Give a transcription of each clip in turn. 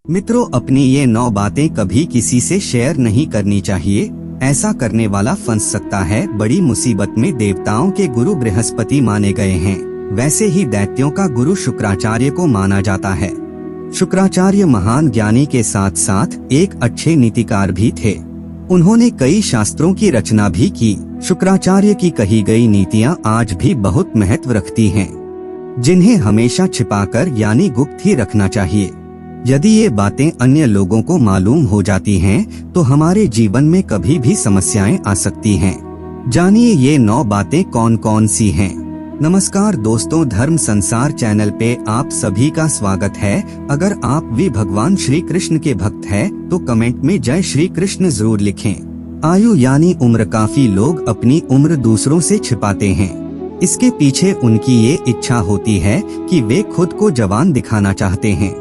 मित्रों, अपनी ये 9 बातें कभी किसी से शेयर नहीं करनी चाहिए। ऐसा करने वाला फंस सकता है बड़ी मुसीबत में। देवताओं के गुरु बृहस्पति माने गए हैं, वैसे ही दैत्यों का गुरु शुक्राचार्य को माना जाता है। शुक्राचार्य महान ज्ञानी के साथ साथ एक अच्छे नीतिकार भी थे। उन्होंने कई शास्त्रों की रचना भी की। शुक्राचार्य की कही गई नीतियाँ आज भी बहुत महत्व रखती हैं, जिन्हें हमेशा छिपाकर यानी गुप्त ही रखना चाहिए। यदि ये बातें अन्य लोगों को मालूम हो जाती हैं, तो हमारे जीवन में कभी भी समस्याएं आ सकती हैं। जानिए ये 9 बातें कौन कौन सी हैं। नमस्कार दोस्तों, धर्म संसार चैनल पे आप सभी का स्वागत है। अगर आप भी भगवान श्री कृष्ण के भक्त हैं, तो कमेंट में जय श्री कृष्ण जरूर लिखें। आयु यानी उम्र। काफी लोग अपनी उम्र दूसरों से छिपाते हैं। इसके पीछे उनकी ये इच्छा होती है कि वे खुद को जवान दिखाना चाहते हैं।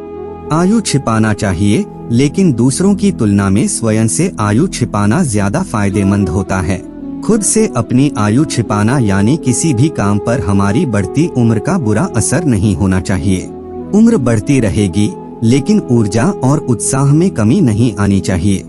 आयु छिपाना चाहिए, लेकिन दूसरों की तुलना में स्वयं से आयु छिपाना ज्यादा फायदेमंद होता है। खुद से अपनी आयु छिपाना यानी किसी भी काम पर हमारी बढ़ती उम्र का बुरा असर नहीं होना चाहिए। उम्र बढ़ती रहेगी, लेकिन ऊर्जा और उत्साह में कमी नहीं आनी चाहिए।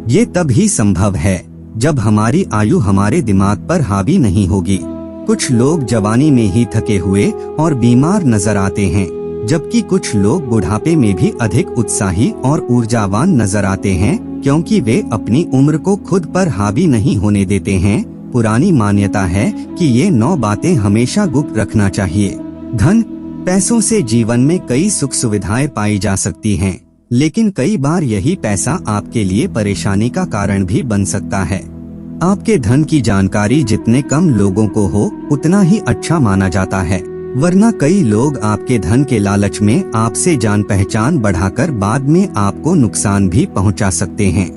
ये तब ही संभव है जब हमारी आयु हमारे दिमाग पर हावी नहीं होगी। कुछ लोग जवानी में ही थके हुए और बीमार नजर आते हैं, जबकि कुछ लोग बुढ़ापे में भी अधिक उत्साही और ऊर्जावान नजर आते हैं, क्योंकि वे अपनी उम्र को खुद पर हावी नहीं होने देते हैं। पुरानी मान्यता है कि ये 9 बातें हमेशा गुप्त रखना चाहिए। धन, पैसों से जीवन में कई सुख सुविधाएं पाई जा सकती हैं, लेकिन कई बार यही पैसा आपके लिए परेशानी का कारण भी बन सकता है। आपके धन की जानकारी जितने कम लोगों को हो, उतना ही अच्छा माना जाता है, वरना कई लोग आपके धन के लालच में आपसे जान पहचान बढ़ाकर बाद में आपको नुकसान भी पहुंचा सकते हैं।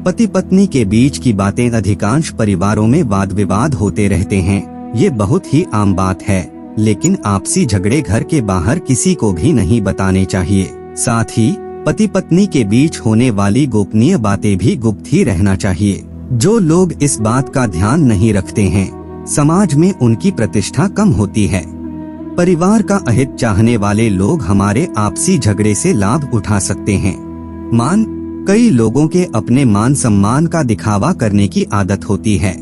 पति पत्नी के बीच की बातें, अधिकांश परिवारों में वाद विवाद होते रहते हैं। ये बहुत ही आम बात है, लेकिन आपसी झगड़े घर के बाहर किसी को भी नहीं बताने चाहिए। साथ ही पति पत्नी के बीच होने वाली गोपनीय बातें भी गुप्त ही रहना चाहिए। जो लोग इस बात का ध्यान नहीं रखते हैं, समाज में उनकी प्रतिष्ठा कम होती है। परिवार का अहित चाहने वाले लोग हमारे आपसी झगड़े से लाभ उठा सकते हैं। कई लोगों के अपने मान सम्मान का दिखावा करने की आदत होती है।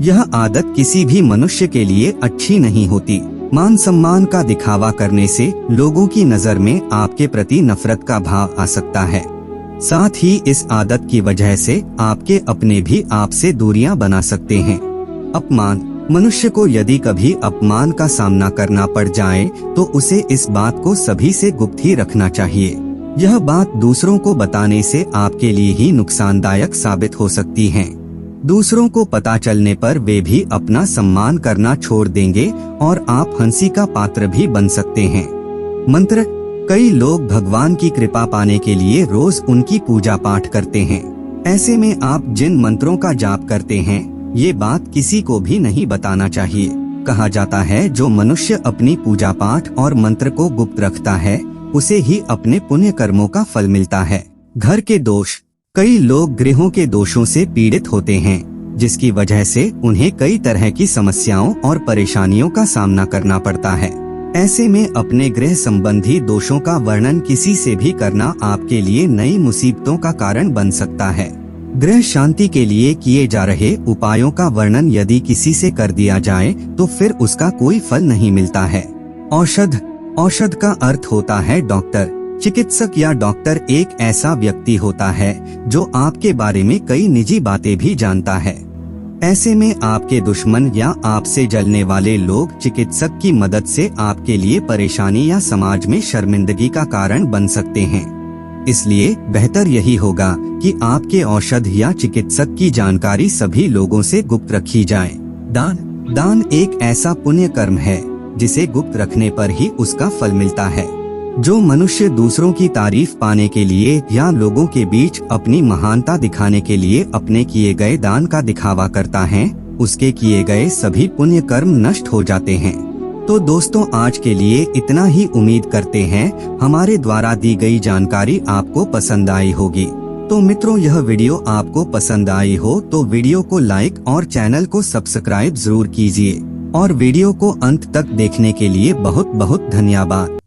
यह आदत किसी भी मनुष्य के लिए अच्छी नहीं होती। मान सम्मान का दिखावा करने से लोगों की नजर में आपके प्रति नफरत का भाव आ सकता है। साथ ही इस आदत की वजह से आपके अपने भी आपसे दूरियां बना सकते हैं। अपमान, मनुष्य को यदि कभी अपमान का सामना करना पड़ जाए, तो उसे इस बात को सभी से गुप्त ही रखना चाहिए। यह बात दूसरों को बताने से आपके लिए ही नुकसानदायक साबित हो सकती है। दूसरों को पता चलने पर वे भी अपना सम्मान करना छोड़ देंगे और आप हंसी का पात्र भी बन सकते हैं। मंत्र, कई लोग भगवान की कृपा पाने के लिए रोज उनकी पूजा पाठ करते हैं। ऐसे में आप जिन मंत्रों का जाप करते हैं, ये बात किसी को भी नहीं बताना चाहिए। कहा जाता है, जो मनुष्य अपनी पूजा पाठ और मंत्र को गुप्त रखता है, उसे ही अपने पुण्य कर्मों का फल मिलता है। घर के दोष, कई लोग गृहों के दोषों से पीड़ित होते हैं, जिसकी वजह से उन्हें कई तरह की समस्याओं और परेशानियों का सामना करना पड़ता है। ऐसे में अपने गृह संबंधी दोषों का वर्णन किसी से भी करना आपके लिए नई मुसीबतों का कारण बन सकता है। गृह शांति के लिए किए जा रहे उपायों का वर्णन यदि किसी से कर दिया जाए, तो फिर उसका कोई फल नहीं मिलता है। औषध का अर्थ होता है डॉक्टर। चिकित्सक या डॉक्टर एक ऐसा व्यक्ति होता है जो आपके बारे में कई निजी बातें भी जानता है। ऐसे में आपके दुश्मन या आपसे जलने वाले लोग चिकित्सक की मदद से आपके लिए परेशानी या समाज में शर्मिंदगी का कारण बन सकते हैं। इसलिए बेहतर यही होगा कि आपके औषध या चिकित्सक की जानकारी सभी लोगों से गुप्त रखी जाए। दान एक ऐसा पुण्य कर्म है जिसे गुप्त रखने पर ही उसका फल मिलता है। जो मनुष्य दूसरों की तारीफ पाने के लिए या लोगों के बीच अपनी महानता दिखाने के लिए अपने किए गए दान का दिखावा करता है, उसके किए गए सभी पुण्य कर्म नष्ट हो जाते हैं। तो दोस्तों, आज के लिए इतना ही। उम्मीद करते हैं हमारे द्वारा दी गई जानकारी आपको पसंद आई होगी। तो मित्रों, यह वीडियो आपको पसंद आई हो तो वीडियो को लाइक और चैनल को सब्सक्राइब जरूर कीजिए। और वीडियो को अंत तक देखने के लिए बहुत बहुत धन्यवाद।